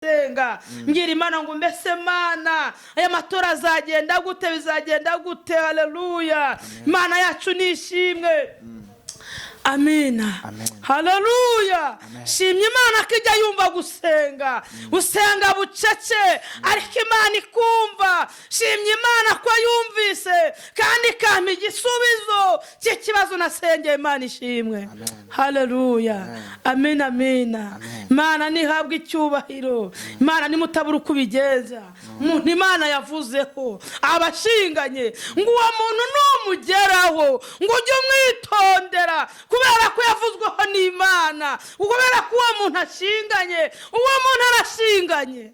senga ngira Imana ngo mbese Mana aya matora azagenda gute bizagenda gute haleluya Imana yacu nishimwe amina haleluya shimye Imana kijya yumva gusenga usenga bucece ariko Imana ikumva shimye Imana ko yumvise kandi kampa igisubizo cy'ikibazo nasengeye Imana ishimwe haleluya amina amina Imana nihabwe icyubahiro Imana nimutabura uko bigenza umuntu Imana yavuzeho abashinganye ngo uwo muntu numugeraho ngo ujye umwitondera kubera ko yavuzweho n'Imana kubera ko uwo muntu ashinganye uwo muntu arashinganye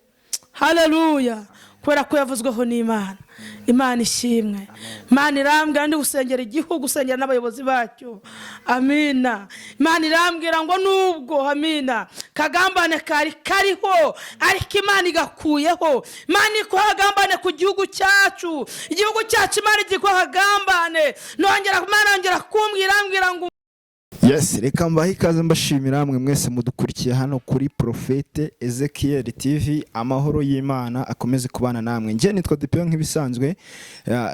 haleluya kubera ko yavuzweho n'Imana Imana ishimwe Imana irambwira ndi gusengera igihugu gusengera n'abayobozi bacyo amina Imana irambwira ngo nubwo amina kagambane kariho ariko Imana igakuyeho Imana ikogambane ku gihugu cyacu igihugu cyacu Imana igikogambane nongera kumbwira ngo Yes, reka mbahe ikaze mbashimira mwe mwese mudukurikiye hano kuri Prophete Ezekiel TV. Amahoro y'Imana akomeze kubana namwe. Nje nitwa Dipeyo nk'ibisanzwe.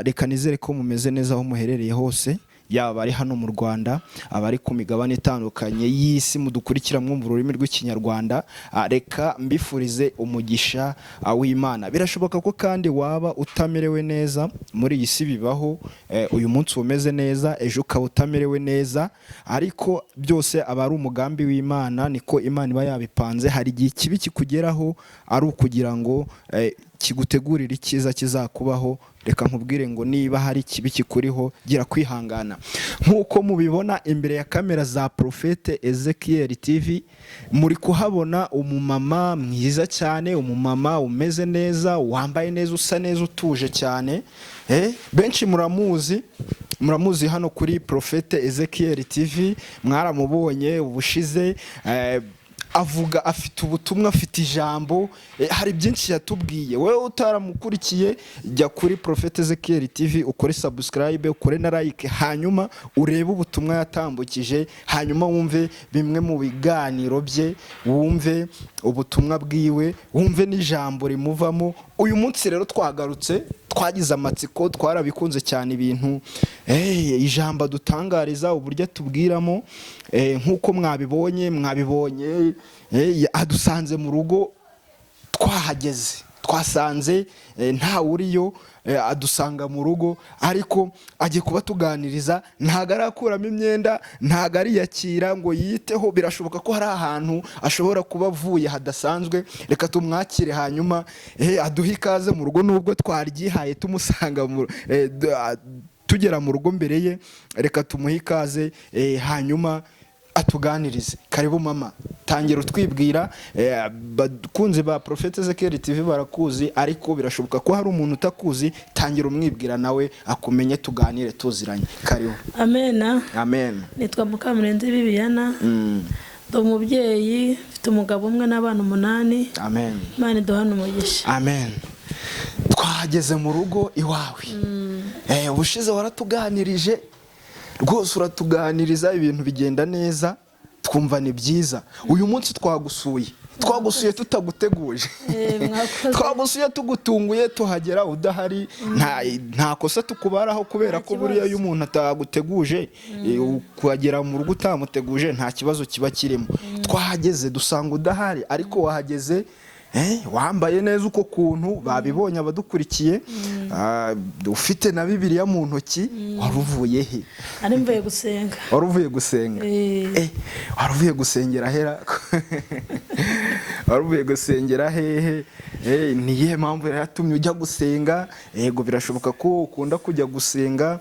Reka nizere ko mumeze neza aho muherereye hose. Yaba ari hano mu Rwanda, abari ku migabane itandukanye y'isi mudukurikira mu rurimi rw'ikinyarwanda, reka mbifurize umugisha w'Imana. Birashoboka ko kandi waba utamerewe neza muri iyi si bibaho, uyu munsi umeze neza ejo ukaba utamerewe neza, ariko byose aba ari umugambi w'Imana, niko Imana iba yabipanze. Hari igihe kibi kikugeraho ari ukugira ngo kigutegurira icyiza kizakubaho. Reka nkubwire ngo niba hari ikibi kikuriho gira kwihangana. Nkuko mubibona imbere ya kamera za Prophete Ezekiel TV, muri kuhabona umumama mwiza cyane, umumama umeze neza, wambaye neza, usa neza, utuje cyane. Benshi muramuzi hano kuri Prophete Ezekiel TV, mwaramubonye ubushize avuga, afite ubutumwa, afite ijambo, hari byinshi yatubwiye. Wewe utaramukurikiye jya kuri Prophete Ezekiel TV ukore subscribe, ukore na like, hanyuma urebe ubutumwa yatambukije, hanyuma wumve bimwe mu biganiro bye, wumve ubutumwa bwiwe, wumve n'ijambo rimuvamo. Uyu munsi rero twagarutse, twagize amatsiko, twarabikunze cyane ibintu ijambo dutangariza, uburyo tubwiramo. Nkuko mwabibonye adusanze mu rugo, twahageze twasanze nta uriyo, adusanga mu rugo, ariko agiye kuba tuganiriza. Ntago arakuramo imyenda, ntago ariyakira ngo yiteho. Birashoboka ko hari ahantu ashobora kuba avuye hadasanzwe. Reka tumwakire hanyuma aduhe ikaze mu rugo, nubwo twaryihaye tumusanga tugera mu rugo mbere ye. Reka tumuhe ikaze hanyuma atuganirize. Karibu mama, tangira utwibwira. Bakunze ba Prophete Ezekiel TV barakuzi, ariko birashoboka ko hari umuntu utakuzi. Tangira umwibwira nawe akumenye, tuganire tuziranye. Karibu. Amen. Nitwa Mukamurenzi Bibiana. Ndi umubyeyi, mfite umugabo umwe n'abana 8. Amen. Imana iduhane umugisha. Amen. Twahageze mu rugo iwawe. Ubushize waratuganirije rwose, uratuganiriza ibintu bigenda neza, twumva ni byiza. Uyu munsi twagusuye tutaguteguje. Twagusuye tugutunguye, tuhagera udahari. Nta kosa tukubaraho, kubera ko buriya iyo umuntu ataguteguje, ukagera mu rugo utamuteguje, nta kibazo kiba kirimo. Twahageze dusanga udahari, ariko wahageze wambaye neza uko kuntu babibonye abadukurikiye, ufite na Bibiliya mu ntoki. Waruvuye he? Ari mvuye gusenga. Waruvuye gusenga? Waruvuye gusengera hera? Waruvuye gusengera hehe? Ni iyihe mpamvu yatumye ujya gusenga? Yego, birashoboka ko ukunda kujya gusenga,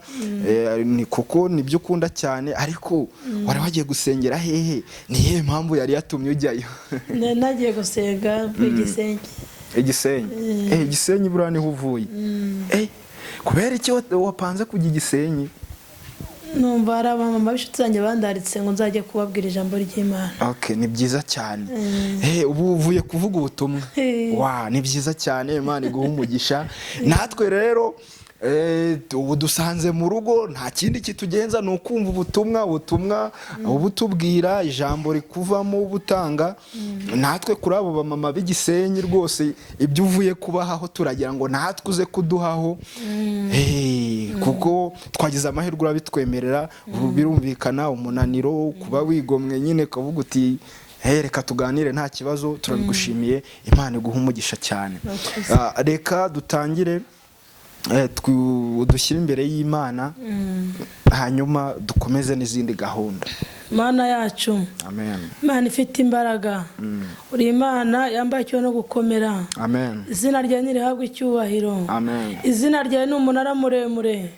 ni kuko nibyo ukunda cyane, ariko wari wagiye gusengera hehe? Ni iyihe mpamvu yari yatumye ujyayo? Nagiye gusenga Igisenyi. Igisenyi buriya niho uvuye? Kubera iki wapanze kujya Igisenyi? Numva hari abamama b'inshuti zanjye bandaritse ngo nzajye kubabwira ijambo ry'Imana. Okay, ni byiza cyane. Ubu uvuye kuvuga ubutumwa. Ni byiza cyane, Imana iguha umugisha. Natwe rero ubu dusanze mu rugo nta kindi kitugenza ni ukumva ubutumwa ubutubwira ijambo rikuvamo ubutanga natwe kuri abo bamama b'Igisenyi rwose ibyo uvuye kubahaho turagira ngo natwe uze kuduhaho kuko twagize amahirwe urabitwemerera birumvikana umunaniro kuba wigomwe nyine kavuga uti reka tuganire nta kibazo turabigushimiye Imana iguha umugisha cyane reka dutangire dushyire imbere y'Imana hanyuma dukomeze n'izindi gahunda. Mana yacu, amen. Imana ifite imbaraga, uri Imana yambaye cyo no gukomera, amen. Izina ryawe nirihabwe icyubahiro, amen. Izina ryawe ni umunara muremure,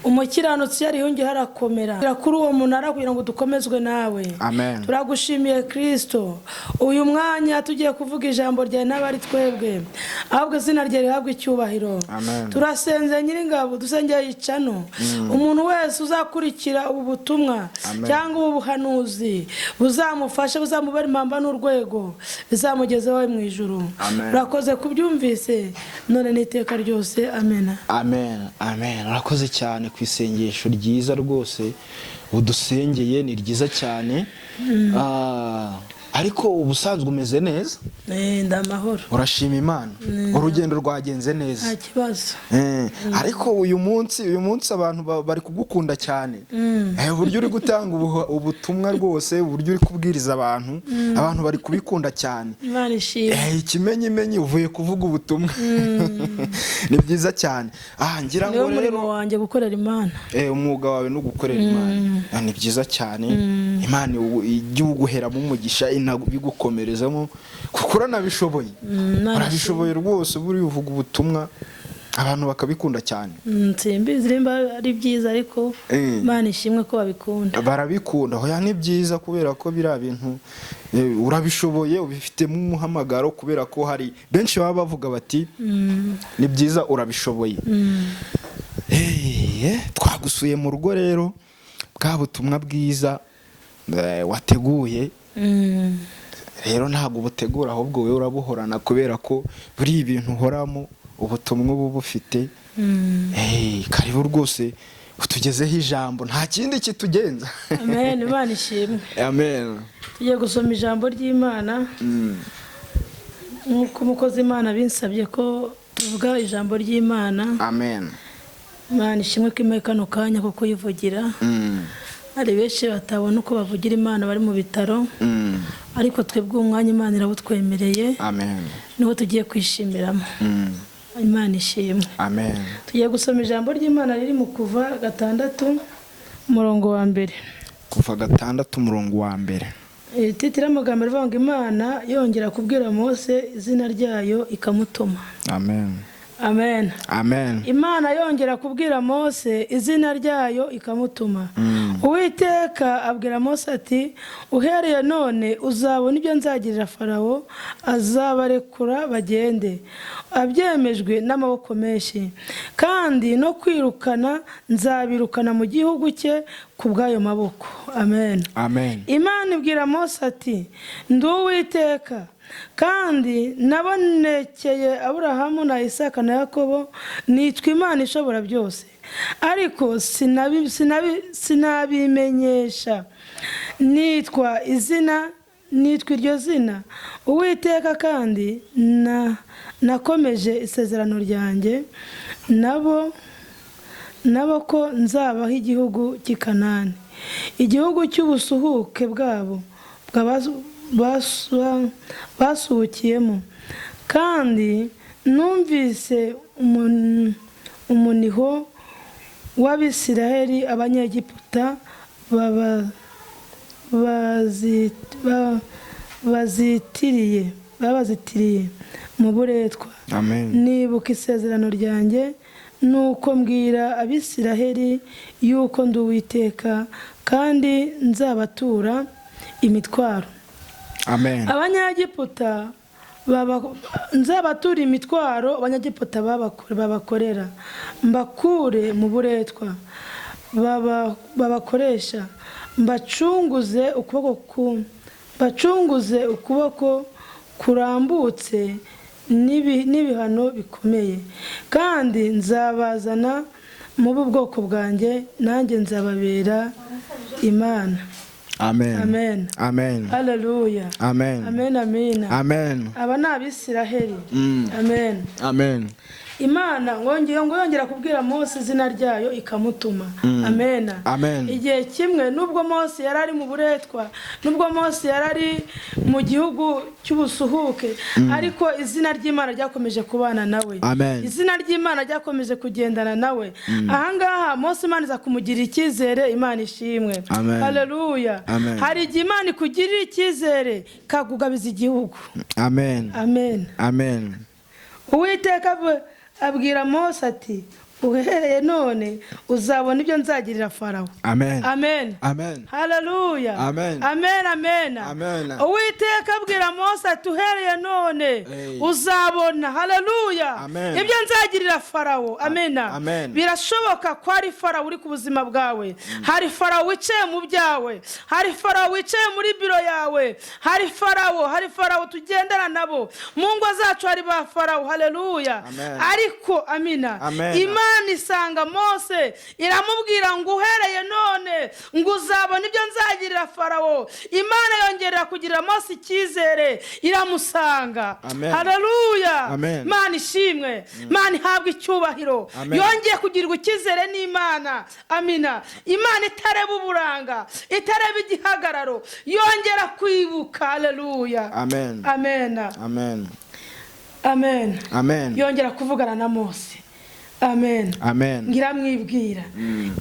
umukiranutsi yarihungiye harakomera kuri uwo munara kugira ngo dukomezwe nawe, amen. Turagushimiye Kristo, uyu mwanya tugiye kuvuga ijambo ryawe n'abari twebwe, ahubwo izina ryawe rihabwe icyubahiro, amen. Turasenze Nyiringabo, dusengeye icano umuntu wese uzakurikira ubu butumwa cyangwa ubu buhanuzi buzamufasha, buzamubera impamba n'urwego, bizamugeze wawe mu ijuru. Urakoze kubyumvise none n'iteka ryose, amen. Amen, amen. Urakoze cyane ku isengesho ryiza rwose udusengeye, ni ryiza cyane. Ariko ubusanzwe umeze neza? Ndamahoro. Urashima Imana? Urugendo rwagenze neza? Nta kibazo. Ariko uyu munsi abantu bari kugukunda cyane. Uburyo uri gutanga ubutumwa rwose, uburyo uri kubwiriza abantu bari kubikunda cyane. Imana ishimwe. Ikimenyimenyi uvuye kuvuga ubutumwa. Ni byiza cyane. Ngira ngo rero umurimo wanjye gukorera Imana. Umwuga wawe no gukorera Imana. Ni byiza cyane. Imana igihuguheramo umugisha bigukomerezamo kuko uranabishoboye. Urabishoboye rwose, buri uvuga ubutumwa abantu bakabikunda cyane. Simbizi rimba ari byiza, ariko Imana ishimwe ko babikunda. Barabikunda. Hoya ni byiza kubera ko bira bintu urabishoboye, ubifitemo umuhamagaro, kubera ko hari benshi baba bavuga bati ni byiza urabishoboye. Twagusuye mu rugo rero, bwa butumwa bwiza wateguye rero ntabwo ubutegura ahubwo wowe urabuhorana, kubera ko buri ibintu uhoramo ubutumwa ubu bufite. Karibu rwose utugezeho ijambo, nta kindi kitugenza. Amen. Imana ishimwe. Amen. Tugiye gusoma ijambo ry'Imana nk'uko umukozi Imana binsabye ko tuvuga ijambo ry'Imana. Amen. Imana ishimwe ko imwe kano kanya ko kuyivugira. Hari benshi batabona uko bavugira Imana bari mu bitaro, ariko twebwe umwanya Imana irabutwemereye. Amen. Niho tugiye kwishimiramo. Imana ishimwe. Amen. Tugiye gusoma ijambo ry'Imana riri mu Kuva 6 umurongo wa mbere. Kuva 6 umurongo wa mbere. Titira amagambo rivuga ngo Imana yongera kubwira Mose izina ryayo ikamutuma. Amen. Amen. Amen. Imana yongera kubwira Mose izina ryayo ikamutuma. Uwiteka abwira Mose ati, uhereye none uzabona ibyo nzagirira Farawo, azabarekura bagende, abyemejwe n'amaboko menshi, kandi no kwirukana nzabirukana mu gihugu cye ku bw'ayo maboko. Amen. Amen. Imana ibwira Mose ati, ndi Uwiteka, kandi nabonekeye Aburahamu na Isaka na Yakobo, nitwa Imana ishobora byose, ariko sinabimenyesha nitwa iryo zina Uwiteka, kandi nakomeje isezerano ryanjye nabo ko nzabaho igihugu cy'i Kanani, igihugu cy'ubusuhuke bwabo basuhukiyemo, kandi numvise umuniho w'Abisiraheli Abanyegiputa babazitiriye mu buretwa. Nibuka isezerano ryanjye, nuko mbwira Abisiraheli yuko ndi Uwiteka, kandi nzabatura imitwaro. Amen. Abanyegiputa nzabatura imitwaro Abanyegiputa babakorera, mbakure mu buretwa babakoresha, mbacunguze ukuboko kurambutse n'ibihano bikomeye, kandi nzabazana mubu bwoko bwanjye nanjye nzababera Imana. Amen. Amen. Amen. Hallelujah. Amen. Amen. Amen. Amen. Aba ni Abisiraheli. Amen. Amen. Imana yongera kubwira Mose izina ryayo ikamutuma. Amen. Amen. Igihe kimwe nubwo Mose yarari mu buretwa, nubwo Mose yarari mu gihugu cy'ubusuhuke, ariko izina ry'Imana ryakomeje kubana nawe. Amen. Izina ry'Imana ryakomeje kugendana nawe. Ahangaha Mose Imana iza kumugirira icyizere, Imana ishimwe. Amen. Hallelujah. Amen. Hari igihe Imana ikugirira icyizere kakugabiza igihugu. Amen. Amen. Amen. Uwiteka abwira Mose ati uhereye none uzabona ibyo nzagirira Farawo. Amen. Amen. Amen. Hallelujah. Amen. Amen. Amen. Amen. Uwiteka abwira Mose ati uhereye none uzabona. Hallelujah. Amen. Ibyo nzagirira Farawo. Amen. Amen. Birashoboka ko hari Farawo uri ku buzima bwawe. Hari Farawo wicaye mu byawe. Hari Farawo wicaye muri biro yawe. Hari Farawo tugendana nabo. Mu ngo zacu hari ba Farawo. Hallelujah. Amen. Ariko amina. Amen. Imana isanga Mose iramubwira ngo uhereye none ngo uzabona ibyo nzagirira Farawo. Imana yongerera kugira Mose icyizere iramusanga. Amen. Hallelujah. Amen. Imana ishimwe. Imana ihabwa icyubahiro. Yongeye kugirirwa icyizere n'Imana. Amina. Imana itareba uburanga, itareba igihagararo, yongera kwibuka. Hallelujah. Amen. Amen. Amen. Amen. Amen. Yongera kuvugana na Mose. Amen. Amen. Ngiramwibwira.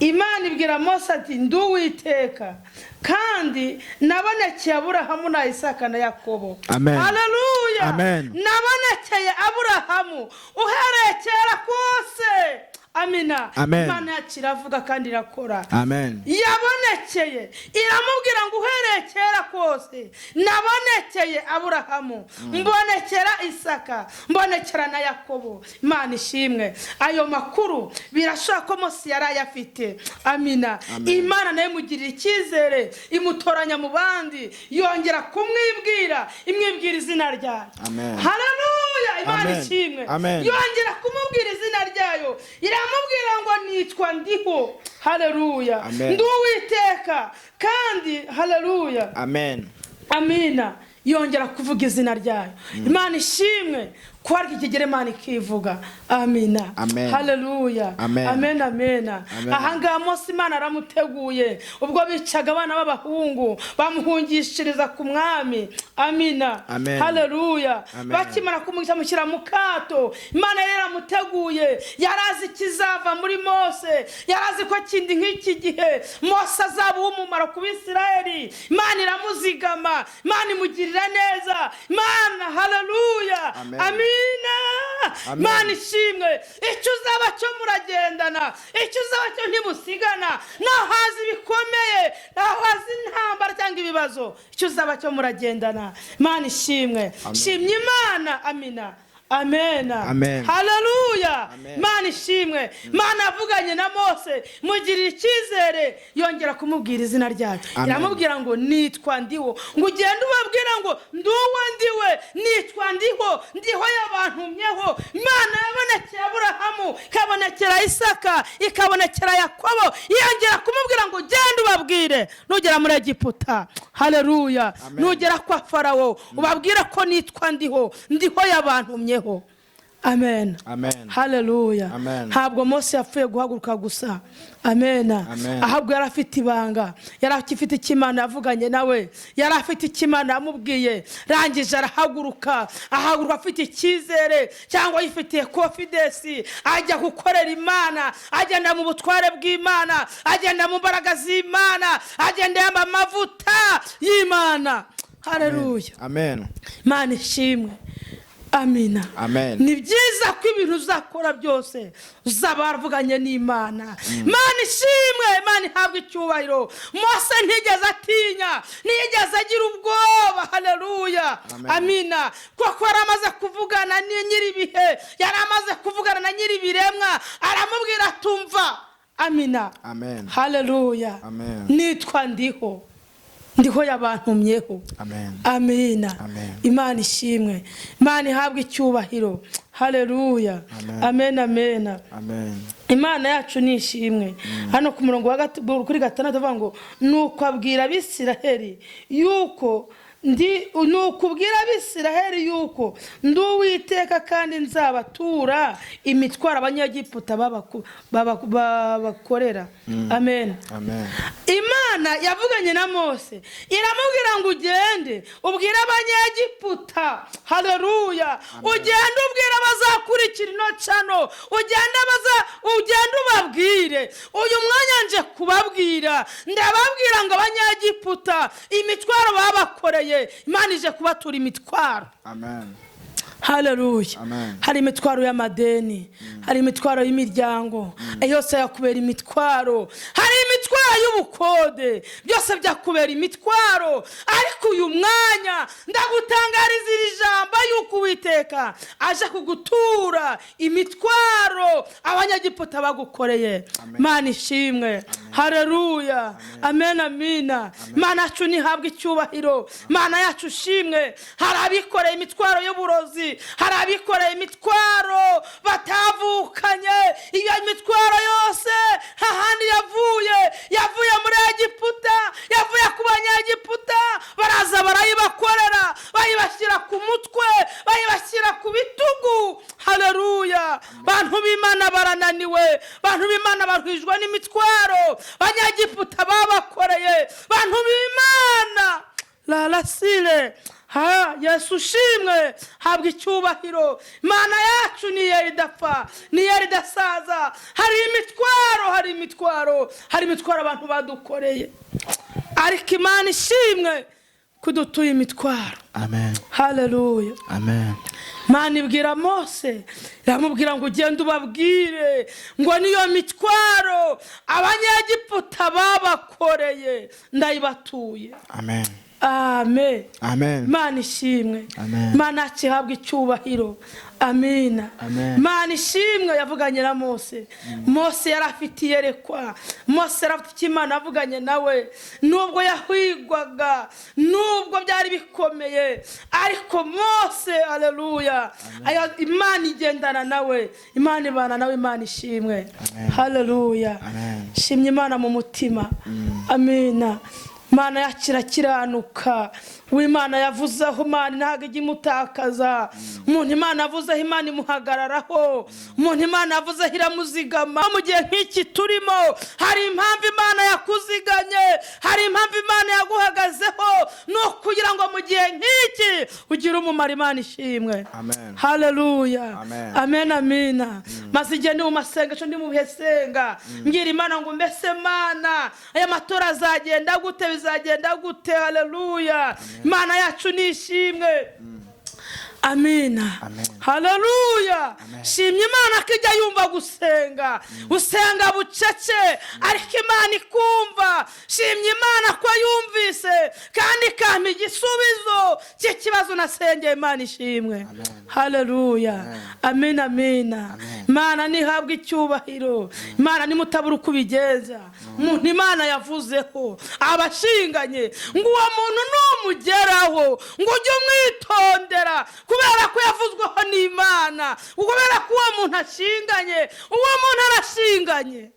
Imana ibwira Mose ati nduwiteka kandi nabonekeye Aburahamu na Isaka na Yakobo. Amen. Hallelujah. Amen. Nabonekeye Aburahamu uhereye kera kose. Amina. Amen. Imana yacu iravuga kandi irakora. Amen. Yabonekeye iramubwira ngo uhereye kera kose nabonekeye Aburahamu, mbonekera Isaka, mbonekera na Yakobo. Imana ishimwe. Ayo makuru birashoboka ko Mose yari ayafite. Amina. Imana nayo imugirira icyizere, imutoranya mu bandi, yongera kumwibwira, imwibwira izina ryayo. Hallelujah. Imana ishimwe. Yongera kumubwira izina ryayo, iramubwira ngo nitwa ndiho. Hallelujah. Nduwiteka kandi hallelujah. Amen. Amina. Yongera kuvuga izina ryayo. Imana ishimwe kwarika ikigere Imana ikivuga. Amina. Amen. Hallelujah. Amen. Amen. Amen. Ahangaha Mose Imana aramuteguye ubwo bicaga abana b'abahungu bamuhungishiriza ku mwami. Amina. Amen. Hallelujah. Bakimara kumushyira mu kato, Imana yari yaramuteguye, yarazi ikizava muri Mose, yarazi ko kindi nk'iki gihe Mose azaba uw'umumaro ku Bisirayeli. Imana iramuzigama, Imana imugirira neza. Imana hallelujah. Amina. Imana ishimwe. Icyo uzaba cyo muragendana, icyo uzaba cyo ntimusigana. Naho hazi bikomeye, naho hazi intambara cyangwa ibibazo, icyo uzaba cyo muragendana. Imana ishimwe. Shimye Imana. Amina. Amen. Amen. Hallelujah. Imana ishimwe. Imana yavuganye na Mose, mugirira icyizere, yongera kumubwira izina ryayo. Iramubwira ngo nitwa ndiho. Ngo ugende ubabwira ngo nduwe ndiwe, nitwa ndiho, ndiho y'abantumyeho. Imana yabonekeye Aburahamu, ikabonekera Isaka, ikabonekera Yakobo. Yongera kumubwira ngo genda ubabwire nugera muri Egiputa. Hallelujah. Nugera kwa Farawo ubabwira ko nitwa ndiho, ndiho y'abantumyeho. Amen. Amen. Hallelujah. Amen. Ntabwo Mose yapfuye guhaguruka gusa. Amen. Ahubwo yari afite ibanga, yari afite ikimana yavuganye nawe, yari afite ikimana yamubwiye, rangije arahaguruka, ahaguruka afite icyizere cyangwa yifitiye confidence, ajya gukorera Imana, agenda mu butware bw'Imana, agenda mu mbaraga z'Imana, agenda yamba amavuta y'Imana. Hallelujah. Amen. Imana ishimwe. Amina. Amen. Ni byiza ko ibintu uzakora byose uzaba waravuganye n'Imana. Imana ishimwe. Imana ihabwa icyubahiro. Mose ntigeze atinya, ntigeze agira ubwoba. Hallelujah. Amina. Kuko yari amaze kuvugana nyir'ibihe, yari amaze kuvugana na nyir'ibiremwa, aramubwira tumva. Amina. Amen. Hallelujah. Amen. Nitwa ndiho, ndiho yabantumyeho. Amina. Imana ishimwe, Imana ihabwe icyubahiro. Haleluya. Amen, amen. Imana yacu ni ishimwe. Hano ku murongo kuri 6 avuga ngo nuko abwira Abisiraheli yuko nukubwira Abisiraheli yuko ndi Uwiteka kandi nzabatura imitwaro Abanyegiputa babakorera. Amen. Imana yavuganye na Mose iramubwira ngo ugende ubwira Abanyegiputa. Haleluya. Ugende ubwira bazakurikira ino cano, ugende ubabwire uyu mwanya nje kubabwira, ndababwira ngo Abanyegiputa imitwaro babakoreye Imana ije kubatura imitwaro. Haleluya. Hari imitwaro y'amadeni, hari imitwaro y'imiryango, yose yakubera imitwaro. Hari imitwaro y'ubukode, byose byakubera imitwaro. Ariko uyu mwanya ndagutangariza iri jambo yuko Uwiteka aje kugutura imitwaro Abanyegiputa bagukoreye. Imana ishimwe. Haleluya. Amen, amina. Imana yacu nihabwe icyubahiro, Imana yacu ishimwe. Hari abikoreye imitwaro y'uburozi, hari abikoreye imitwaro batavukanye. Iyo imitwaro yose hahandi yavuye muri Egiputa, yavuye ku Banyegiputa, baraza barayibakorera, bayibashyira ku mutwe, bayibashyira ku bitugu. Haleluya. Bantu b'Imana barananiwe, bantu b'Imana barwijwe n'imitwaro Abanyegiputa babakoreye. Bantu b'Imana larasile. Yesu shimwe, habwa icyubahiro. Imana yacu niyo idapfa, niyo idasaza. Hari imitwaro abantu badukoreye, ariko Imana ishimwe kudutuye imitwaro. Haleluya. Imana ibwira Mose, iramubwira ngo ugende ubabwire ngo niyo mitwaro Abanyegiputa babakoreye ndayibatuye. Amen. Imana ishimwe. Imana yahabwa icyubahiro. Amina. Imana ishimwe. Yavuganye na Mose. Mose yarafite iyerekwa, Mose yarafite icyo Imana yavuganye nawe. Nubwo yahwigwaga, nubwo byari bikomeye, ariko Mose, haleluya, Imana igendana nawe, Imana ibana nawe. Imana ishimwe. Haleluya. Shimye Imana mu mutima. Amina. Imana yakira kiranuka. Imana yavuzeho, Imana ntago ijya imutakaza. Umuntu Imana yavuzeho, Imana imuhagararaho. Umuntu Imana yavuzeho iramuzigama. Mu gihe nk'iki turimo, hari impamvu Imana yakuziganye, hari impamvu Imana yaguhagazeho, no kugira ngo mu gihe nk'iki ugire umumaro. Imana ishimwe. Haleluya. Amen, amina. Maze igihe ni mu masengesho, ndi mu bihe senga, mbwira Imana ngo mbese Mana, aya matora azagenda gute, bizagenda gute? Haleluya. Imana yacu ni ishimwe. Amina. Haleluya. Shimye Imana ko ijya yumva gusenga, usenga bucece ariko Imana ikumva. Shimye Imana ko yumvise kandi ikampa igisubizo cy'ikibazo nasengeye. Imana ishimwe. Haleluya. Amina, amina. Imana nihabwe icyubahiro. Imana nimutabura uko ubigenza. Umuntu Imana yavuzeho abashinganye ngo uwo muntu numugeraho ngo ujye umwitondera, kubera ko yavuzweho n'Imana, kubera ko uwo muntu ashinganye, uwo muntu arashinganye.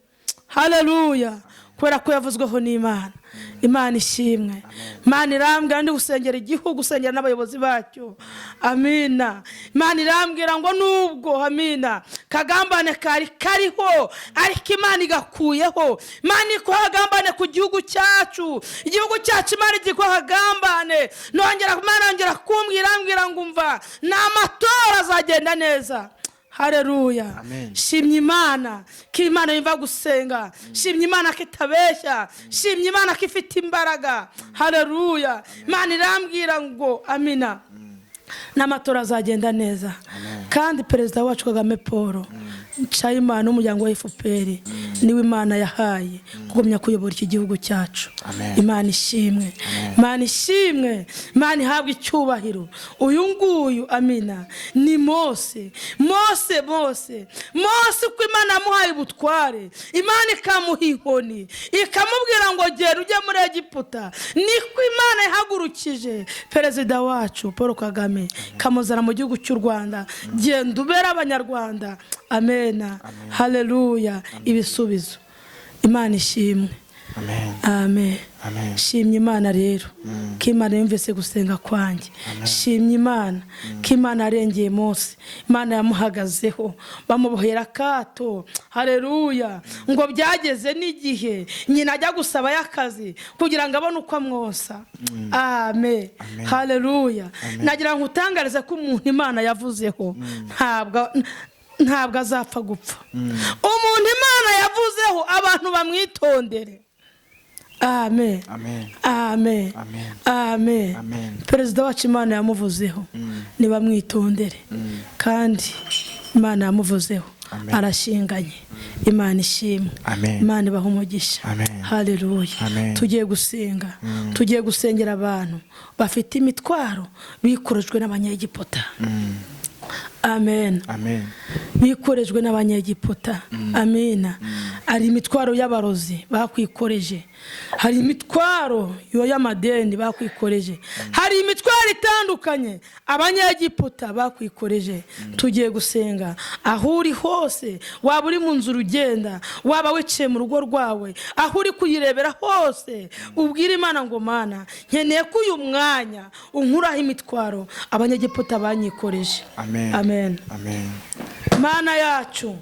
Haleluya. Kubera ko yavuzweho n'Imana. Imana ishimwe. Imana irambwira ndi gusengera igihugu, gusengera n'abayobozi bacyo. Amina. Imana irambwira ngo nubwo, amina, kagambane kariho, ariko Imana igakuyeho. Imana ikogambane ku gihugu cyacu, igihugu cyacu Imana igikogambane. Nongera kumbwira ngo umva, n'amatora azagenda neza. Haleluya. Shimye Imana ko Imana yumva gusenga. Shimye Imana ko itabeshya. Shimye Imana ko ifite imbaraga. Haleluya. Imana irambwira ngo amina, n'amatora azagenda neza. Kandi perezida wacu Kagame Paul Nshayimana n'umuryango wa FPR niwe Imana yahaye kugumya kuyobora iki gihugu cyacu. Imana ishimwe, Imana ishimwe, Imana ihabwa icyubahiro. Uyu nguyu amina ni Mose uko Imana yamuhaye ubutware, Imana ikamuha inkoni ikamubwira ngo genda ujye muri Egiputa, niko Imana yahagurukije perezida wacu Paul Kagame kamuzana mu gihugu cy'u Rwanda. Genda ubera abanyarwanda. Amena, haleluya. Ibisubizo. Imana ishimwe. Amen. Shimye Imana rero ko Imana yumvise gusenga kwanjye. Shimye Imana ko Imana yarengeye Mose, Imana yamuhagazeho bamubohera akato. Haleluya. Ngo byageze n'igihe nyina ajya gusaba y'akazi kugira ngo abone uko amwosa. Amen. Haleluya. Nagira ngo utangarize ko umuntu Imana yavuzeho ntabwo azapfa gupfa. Umuntu Imana yavuzeho abantu bamwitondere. Amen. Amen. Amen. Perezida wacu Imana yamuvuzeho nibamwitondere, kandi Imana yamuvuzeho arashinganye. Imana ishimwe. Imana ibaha umugisha. Haleluya. Tugiye gusenga, tugiye gusengera abantu bafite imitwaro bikorejwe n'abanyegiputa. Amen. Bikorejwe n'abanyegiputa. Amina. Hari imitwaro y'abarozi bakwikoreje, hari imitwaro y'amadeni bakwikoreje, hari imitwaro itandukanye abanyegiputa bakwikoreje. Tugiye gusenga aho uri hose, waba uri mu nzu ugenda, waba wicaye mu rugo rwawe, aho uri kuyirebera hose, ubwire Imana ngo Mana nkeneye ko uyu mwanya unkuraho imitwaro abanyegiputa banyikoreje. Amen. Mana yacu,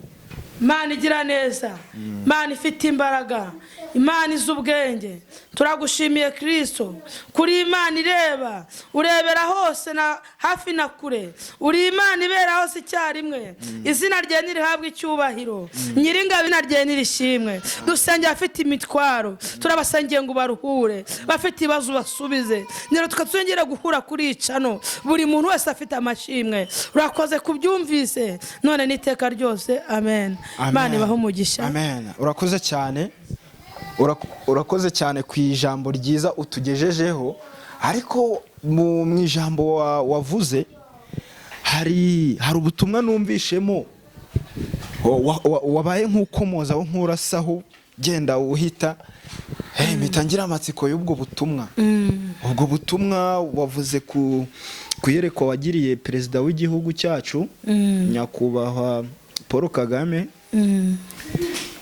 Mana igira neza, Mana ifite imbaraga, Imana iz'ubwenge, turagushimiye Kristo kuri Imana ireba, urebera hose na hafi na kure, uri Imana ibera hose icyarimwe. Izina rye nirihabwa icyubahiro, Nyiringabo izina rye nirishimwe. Dusengera afite imitwaro, turabasengeye ngo baruhure, bafite ibibazo basubize. Nero tukatwongera guhura kuri icano, buri muntu wese afite amashimwe. Urakoze kubyumvise none n'iteka ryose. Amen. Imana ibahe umugisha. Amen. Urakoze cyane. Urakoze cyane ku ijambo ryiza utugejejeho, ariko mu ijambo wavuze hari ubutumwa numvishemo wabaye nk'ukomozaho nk'urasaho genda uhita mitangira amatsiko y'ubwo butumwa. Ubwo butumwa wavuze ku yerekwa wagiriye perezida w'igihugu cyacu nyakubahwa Paul Kagame.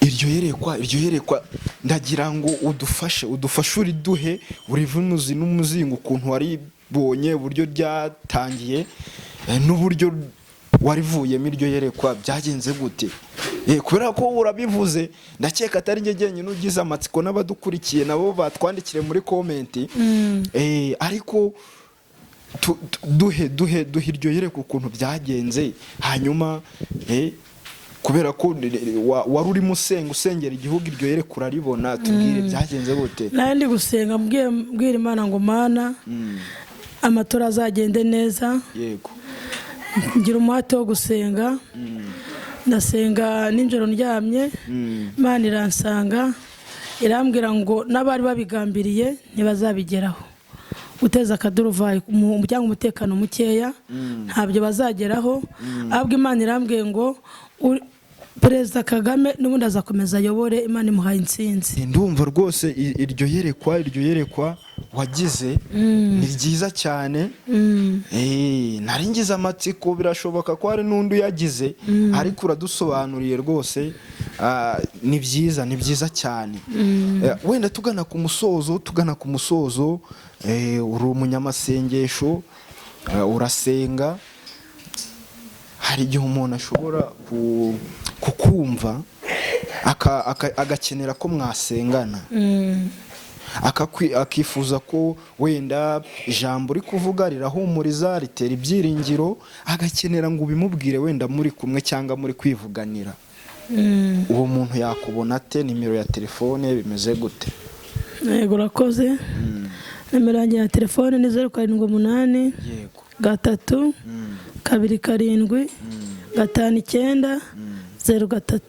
Iryo yerekwa ndagira ngo udufashe uriduhe urivunuzi n'umuzingo ukuntu waribonye, uburyo ryatangiye n'uburyo warivuyemo. Iryo yerekwa byagenze gute? Kubera ko urabivuze, ndakeka atari njye jyenyine ugize amatsiko, n'abadukurikiye nabo batwandikire muri komenti. Ariko duhe iryo yerekwa ukuntu byagenze, hanyuma kubera ko wari urimo usengera igihugu, iryo yerekwa uraribona, tubwire byagenze gute? Nandi gusenga mbwira Imana ngo Mana amatora azagende neza. Yego. Ngira umuhate wo gusenga, ndasenga nijoro ndyamye, Imana iransanga irambwira ngo n'abari babigambiriye ntibazabigeraho. Guteza akaduruvayi mu muryango umutekano mukeya ntabyo bazageraho. Ahubwo Imana irambwiye ngo Perezida Kagame n'ubundi azakomeza ayobore, Imana imuhaye intsinzi. Ndumva rwose iryo yerekwa wagize ni ryiza cyane. Nari ngize amatsiko, birashoboka ko hari n'undi uyagize, ariko uradusobanuriye rwose. Ni byiza cyane. Wenda tugana ku musozo, uri umunyamasengesho, urasenga. Hari igihe umuntu ashobora kukumva agakenera ko mwasengana, akifuza ko wenda ijambo uri kuvuga rirahumuriza, ritera ibyiringiro, agakenera ngo ubimubwire wenda muri kumwe cyangwa muri kwivuganira. Uwo muntu yakubona ate? Nimero ya telefone bimeze gute? Yego, urakoze. Nimero yanjye ya telefone ni 078 3 2 7 5 9 0 3.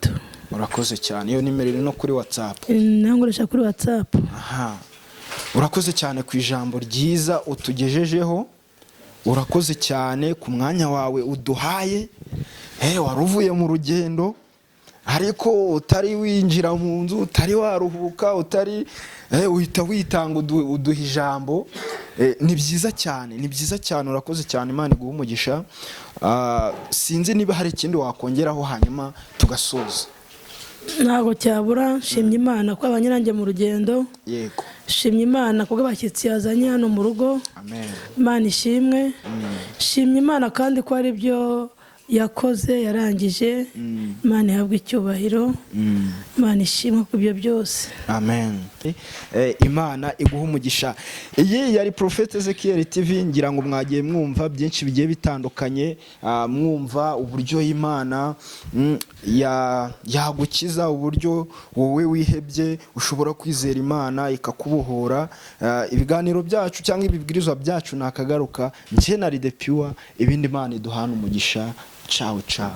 urakoze cyane. Iyo nimero iri no kuri WhatsApp. nangoresha kuri WhatsApp. Aha, urakoze cyane ku ijambo ryiza utugejejeho, urakoze cyane ku mwanya wawe uduhaye. Wari uvuye mu rugendo ariko utari winjira mu nzu, utari waruhuka, utari uhita witanga uduha ijambo. Ni byiza cyane, ni byiza cyane, urakoze cyane. Imana iguhe umugisha. Sinzi niba hari ikindi wakongeraho hanyuma tugasoza. Ntago cyabura. Nshimye Imana ko abanyirange mu rugendo. Yego. Nshimye Imana kubwo abashyitsi yazanye hano mu rugo. Amen. Imana ishimwe. Nshimye Imana kandi ko ari byo yakoze yarangije. Imana ihabwe icyubahiro. Imana ishimwe ku byo byose. Amen. Imana iguha umugisha. Iyi yari Prophet Ezekiel TV. Ngira ngo mwagiye mwumva byinshi bigiye bitandukanye, mwumva uburyo Imana yagukiza, uburyo wowe wihebye ushobora kwizera Imana ikakubohora. Ibiganiro byacu cyangwa ibibwirizwa byacu nakagaruka. Njye na Ride Pure, ibindi Imana iduhana umugisha. Ciao ciao.